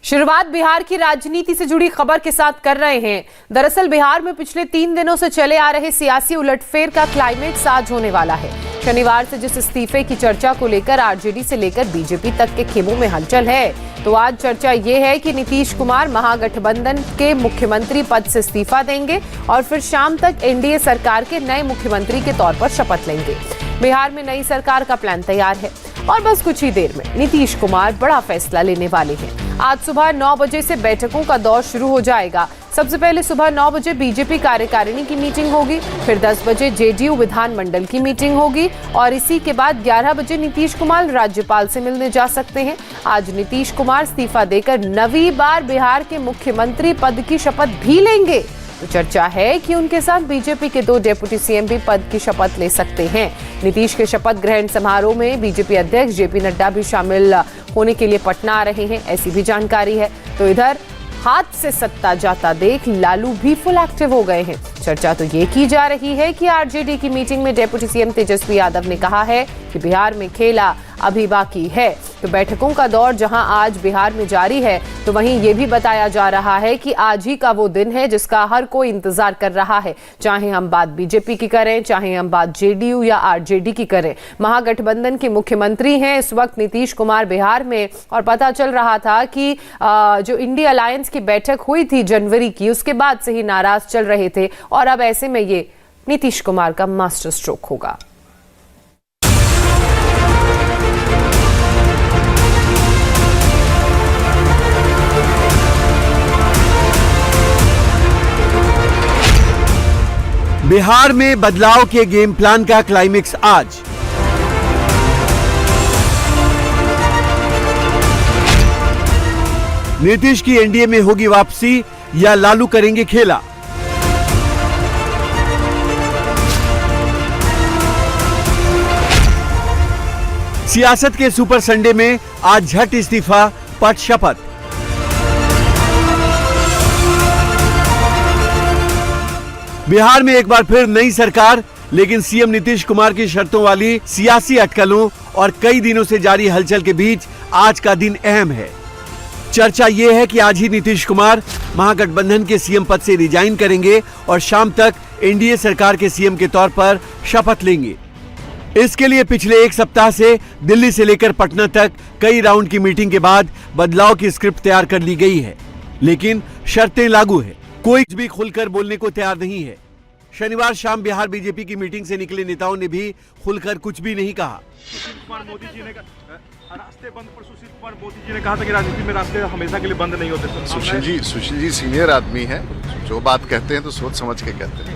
शुरुआत बिहार की राजनीति से जुड़ी खबर के साथ कर रहे हैं। दरअसल बिहार में पिछले 3 दिनों से चले आ रहे सियासी उलटफेर का क्लाइमेक्स आज होने वाला है। शनिवार से जिस इस्तीफे की चर्चा को लेकर आरजेडी से लेकर बीजेपी तक के खेमों में हलचल है, तो आज चर्चा ये है कि नीतीश कुमार महागठबंधन के मुख्यमंत्री पद से इस्तीफा देंगे और फिर शाम तक एनडीए सरकार के नए मुख्यमंत्री के तौर पर शपथ लेंगे। बिहार में नई सरकार का प्लान तैयार है और बस कुछ ही देर में नीतीश कुमार बड़ा फैसला लेने वाले हैं। आज सुबह 9 बजे से बैठकों का दौर शुरू हो जाएगा। सबसे पहले सुबह 9 बजे बीजेपी कार्यकारिणी की मीटिंग होगी, फिर 10 बजे जेडीयू विधानमंडल की मीटिंग होगी और इसी के बाद 11 बजे नीतीश कुमार राज्यपाल से मिलने जा सकते हैं। आज नीतीश कुमार इस्तीफा देकर नवीं बार बिहार के मुख्यमंत्री पद की शपथ भी लेंगे। तो चर्चा है कि उनके साथ बीजेपी के 2 डिप्टी सीएम भी पद की शपथ ले सकते हैं। नीतीश के शपथ ग्रहण समारोह में बीजेपी अध्यक्ष जेपी नड्डा भी शामिल होने के लिए पटना आ रहे हैं, ऐसी भी जानकारी है। तो इधर हाथ से सत्ता जाता देख लालू भी फुल एक्टिव हो गए हैं। चर्चा तो ये की जा रही है कि आरजेडी की मीटिंग में डिप्टी सीएम तेजस्वी यादव ने कहा है कि बिहार में खेला अभी बाकी है। तो बैठकों का दौर जहां आज बिहार में जारी है, तो वहीं ये भी बताया जा रहा है कि आज ही का वो दिन है जिसका हर कोई इंतजार कर रहा है। चाहे हम बात बीजेपी की करें, चाहे हम बात जेडीयू या आरजेडी की करें, महागठबंधन के मुख्यमंत्री हैं इस वक्त नीतीश कुमार बिहार में। और पता चल रहा था कि जो इंडिया अलायंस की बैठक हुई थी जनवरी की, उसके बाद से ही नाराज चल रहे थे और अब ऐसे में ये नीतीश कुमार का मास्टर स्ट्रोक होगा। बिहार में बदलाव के गेम प्लान का क्लाइमेक्स आज। नीतीश की एनडीए में होगी वापसी या लालू करेंगे खेला? सियासत के सुपर संडे में आज झट इस्तीफा, पट शपथ। बिहार में एक बार फिर नई सरकार, लेकिन सीएम नीतीश कुमार की शर्तों वाली सियासी अटकलों और कई दिनों से जारी हलचल के बीच आज का दिन अहम है। चर्चा यह है कि आज ही नीतीश कुमार महागठबंधन के सीएम पद से रिजाइन करेंगे और शाम तक एनडीए सरकार के सीएम के तौर पर शपथ लेंगे। इसके लिए पिछले एक सप्ताह से दिल्ली से लेकर पटना तक कई राउंड की मीटिंग के बाद बदलाव की स्क्रिप्ट तैयार कर ली गई है, लेकिन शर्तें लागू है। कोई भी खुलकर बोलने को तैयार नहीं है। शनिवार शाम बिहार बीजेपी की मीटिंग से निकले नेताओं ने भी खुलकर कुछ भी नहीं कहा। सुशील कुमार मोदी जी ने रास्ते बंद पर सुशील कुमार मोदी जी ने कहा था कि राजनीति में रास्ते हमेशा के लिए बंद नहीं होते। सुशील जी सीनियर आदमी हैं, जो बात कहते हैं तो सोच समझ के कहते हैं।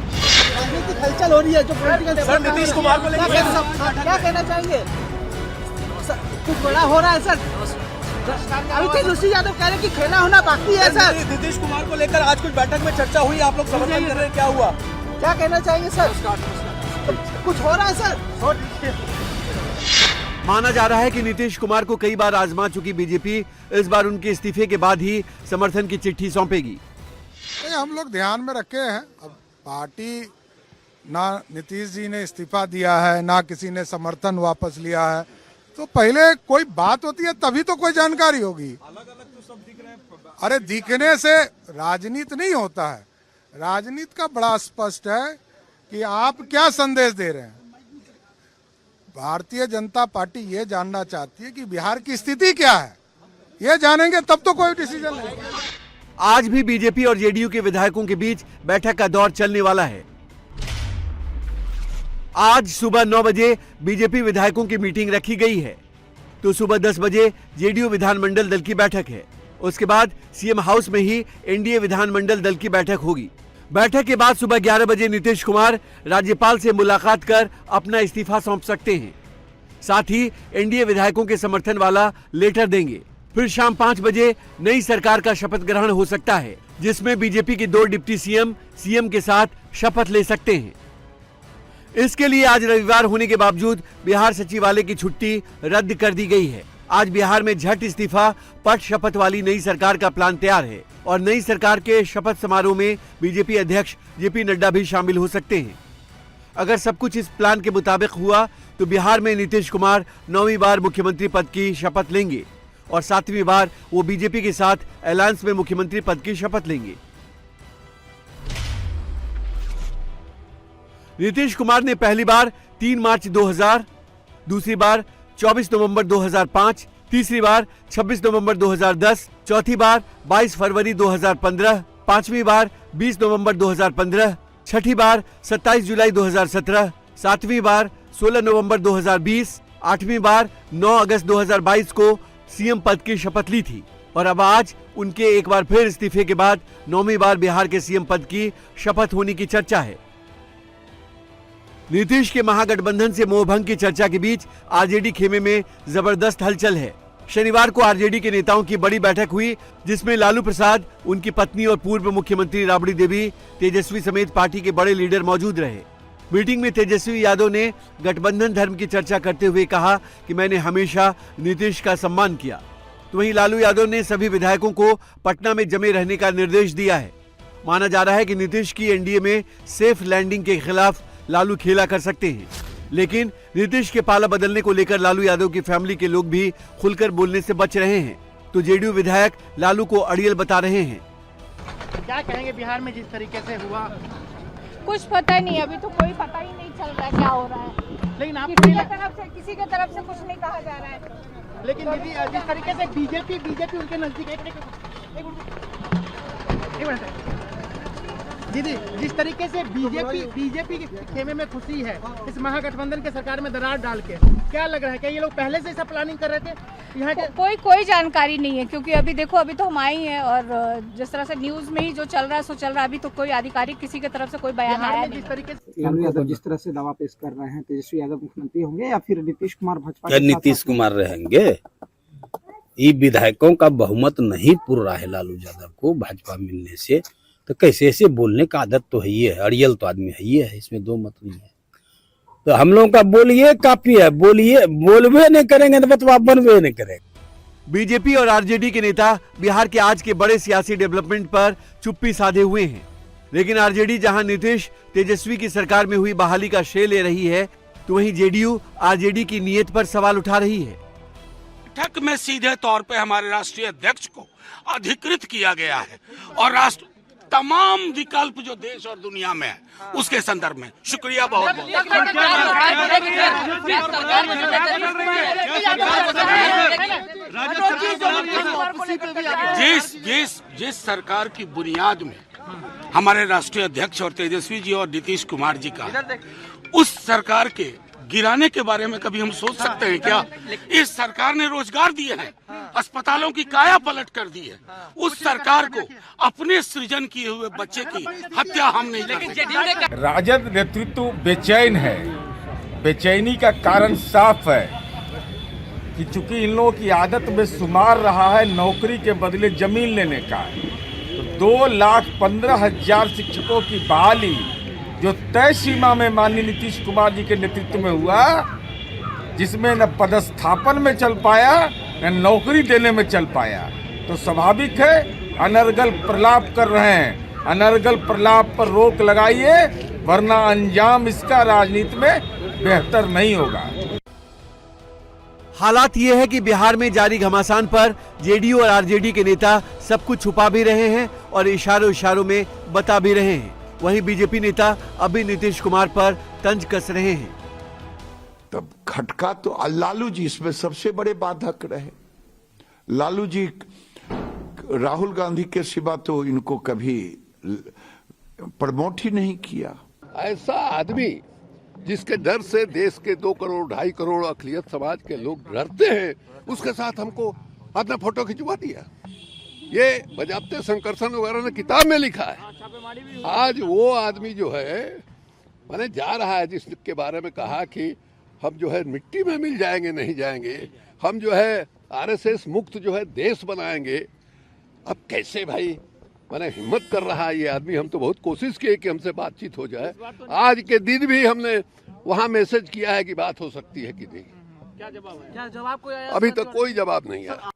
हलचल हो रही है जो सर नीतीश कुमार को लेकर क्या कहना चाहेंगे? कुछ बड़ा हो रहा है सर। अभी तेजस्वी यादव कह रहे हैं कि खेला होना बाकी है सर। नीतीश कुमार को लेकर आज कुछ बैठक में चर्चा हुई, आप लोग समर्थन कर रहे हैं, क्या हुआ? क्या कहना चाहेंगे सर? कुछ हो रहा है सर। माना जा रहा है कि नीतीश कुमार को कई बार आजमा चुकी बीजेपी इस बार उनके इस्तीफे के बाद ही समर्थन की चिट्ठी सौंपेगी। हम लोग ध्यान में रखे हैं। अब पार्टी ना नीतीश जी ने इस्तीफा दिया है, ना किसी ने समर्थन वापस लिया है, तो पहले कोई बात होती है तभी तो कोई जानकारी होगी। अलग अलग तो सब दिख रहे हैं। अरे दिखने से राजनीति नहीं होता है। राजनीति का बड़ा स्पष्ट है कि आप क्या संदेश दे रहे हैं। भारतीय जनता पार्टी ये जानना चाहती है कि बिहार की स्थिति क्या है। ये जानेंगे तब तो कोई डिसीजन लेंगे। आज भी बीजेपी और जेडीयू के विधायकों के बीच बैठक का दौर चलने वाला है। आज सुबह 9 बजे बीजेपी विधायकों की मीटिंग रखी गई है, तो सुबह 10 बजे जेडीयू विधानमंडल दल की बैठक है। उसके बाद सीएम हाउस में ही एनडीए विधानमंडल दल की बैठक होगी। बैठक के बाद सुबह 11 बजे नीतीश कुमार राज्यपाल से मुलाकात कर अपना इस्तीफा सौंप सकते हैं। साथ ही एनडीए विधायकों के समर्थन वाला लेटर देंगे। फिर शाम 5 बजे नई सरकार का शपथ ग्रहण हो सकता है, जिसमें बीजेपी के 2 डिप्टी सीएम के साथ शपथ ले सकते हैं। इसके लिए आज रविवार होने के बावजूद बिहार सचिवालय की छुट्टी रद्द कर दी गई है। आज बिहार में झट इस्तीफा, पट शपथ वाली नई सरकार का प्लान तैयार है और नई सरकार के शपथ समारोह में बीजेपी अध्यक्ष जेपी नड्डा भी शामिल हो सकते हैं। अगर सब कुछ इस प्लान के मुताबिक हुआ तो बिहार में नीतीश कुमार 9वीं बार मुख्यमंत्री पद की शपथ लेंगे और 7वीं बार वो बीजेपी के साथ अलायंस में मुख्यमंत्री पद की शपथ लेंगे। नीतीश कुमार ने पहली बार 3 मार्च 2000, दूसरी बार 24 नवंबर 2005, तीसरी बार 26 नवंबर 2010, चौथी बार 22 फरवरी 2015, पांचवी बार 20 नवंबर 2015, छठी बार 27 जुलाई 2017, सातवीं बार 16 नवंबर 2020, आठवीं बार 9 अगस्त 2022 को सीएम पद की शपथ ली थी और अब आज उनके एक बार फिर इस्तीफे के बाद 9वीं बार बिहार के सीएम पद की शपथ होने की चर्चा है। नीतीश के महागठबंधन से मोहभंग की चर्चा के बीच आरजेडी खेमे में जबरदस्त हलचल है। शनिवार को आरजेडी के नेताओं की बड़ी बैठक हुई, जिसमें लालू प्रसाद, उनकी पत्नी और पूर्व मुख्यमंत्री राबड़ी देवी, तेजस्वी समेत पार्टी के बड़े लीडर मौजूद रहे। मीटिंग में तेजस्वी यादव ने गठबंधन धर्म की चर्चा करते हुए कहा कि मैंने हमेशा नीतीश का सम्मान किया। तो वहीं लालू यादव ने सभी विधायकों को पटना में जमे रहने का निर्देश दिया है। माना जा रहा है कि नीतीश की एनडीए में सेफ लैंडिंग के खिलाफ लालू खेला कर सकते हैं, लेकिन नीतीश के पाला बदलने को लेकर लालू यादव की फैमिली के लोग भी खुलकर बोलने से बच रहे हैं। तो जेडीयू विधायक लालू को अड़ियल बता रहे हैं। क्या कहेंगे बिहार में जिस तरीके से हुआ? कुछ पता नहीं, अभी तो कोई पता ही नहीं चल रहा है क्या हो रहा है। लेकिन आप किसी के तरफ से कुछ नहीं कहा जा रहा है। लेकिन दीदी जिस तरीके से बीजेपी उनके नजदीक एक मिनट दीदी, जिस तरीके से बीजेपी के खेमे में खुशी है इस महागठबंधन के सरकार में दरार डाल के, क्या लग रहा है? क्या ये लोग पहले से ऐसा प्लानिंग कर रहे थे? यहाँ कोई जानकारी नहीं है, क्योंकि अभी देखो अभी तो हम आए ही हैं और जिस तरह से न्यूज में ही जो चल रहा है सो चल रहा है। अभी तो कोई आधिकारिक किसी की तरफ से कोई बयान आया नहीं। जिस तरीके से लालू यादव जिस तरह से दावा पेश कर रहे हैं, तेजस्वी यादव मुख्यमंत्री होंगे या फिर नीतीश कुमार भाजपा? नीतीश कुमार रहेंगे। ये विधायकों का बहुमत नहीं पुर रहा है लालू यादव को भाजपा मिलने से, तो कैसे ऐसे बोलने का आदत तो है ही है, अड़ियल तो आदमी है ही है, इसमें दो मत नहीं है। तो हम लोगों का बोलिए काफी है, बोलवे नहीं करेंगे तो बतवा बनवे नहीं करेंगे। बीजेपी और आरजेडी के नेता बिहार के आज के बड़े सियासी डेवलपमेंट पर चुप्पी साधे हुए हैं, लेकिन आरजेडी जहां नीतीश तेजस्वी की सरकार में हुई बहाली का श्रेय ले रही है, तो वहीं जेडीयू आरजेडी की नीयत पर सवाल उठा रही है। बैठक में सीधे तौर पे हमारे राष्ट्रीय अध्यक्ष को अधिकृत किया गया है और राष्ट्र तमाम विकल्प जो देश और दुनिया में है उसके संदर्भ में शुक्रिया बहुत बहुत। जिस सरकार की बुनियाद में हमारे राष्ट्रीय अध्यक्ष और तेजस्वी जी और नीतीश कुमार जी का, उस सरकार के गिराने के बारे में कभी हम सोच सकते हैं क्या? इस सरकार ने रोजगार दिए हैं, अस्पतालों की काया पलट कर दी है। उस सरकार को अपने सृजन किए हुए बच्चे की हत्या हम नहीं करेंगे। राजद नेतृत्व बेचैन है। बेचैनी का कारण साफ है कि चूंकि इन लोगों की आदत में शुमार रहा है नौकरी के बदले जमीन लेने का, तो 2,15,000 शिक्षकों की बहाली जो तय सीमा में माननीय नीतीश कुमार जी के नेतृत्व में हुआ, जिसमें न पदस्थापन में चल पाया न नौकरी देने में चल पाया, तो स्वाभाविक है अनर्गल प्रलाप कर रहे हैं। अनर्गल प्रलाप पर रोक लगाइए, वरना अंजाम इसका राजनीति में बेहतर नहीं होगा। हालात ये है कि बिहार में जारी घमासान पर जेडीयू और आरजेडी के नेता सब कुछ छुपा भी रहे हैं और इशारों में बता भी रहे हैं। वहीं बीजेपी नेता अभी नीतीश कुमार पर तंज कस रहे हैं। तब खटका तो लालू जी इसमें सबसे बड़े बाधक रहे। लालू जी राहुल गांधी के सिवा तो इनको कभी प्रमोट ही नहीं किया। ऐसा आदमी जिसके डर से देश के 2 करोड़ 2.5 करोड़ अक़लियत समाज के लोग डरते हैं, उसके साथ हमको अपना फोटो खिंचवा दिया। ये बजाबते शंकरसन वगैरह ने किताब में लिखा है। आज वो आदमी जो है माने जा रहा है, जिसके बारे में कहा कि हम जो है मिट्टी में मिल जाएंगे, नहीं जाएंगे, हम जो है आरएसएस मुक्त जो है देश बनाएंगे। अब कैसे भाई माने हिम्मत कर रहा है ये आदमी। हम तो बहुत कोशिश किए कि हमसे बातचीत हो जाए। आज के दिन भी हमने वहाँ मैसेज किया है कि बात हो सकती है कि नहीं। क्या जवाब है? अभी तक कोई जवाब नहीं आया।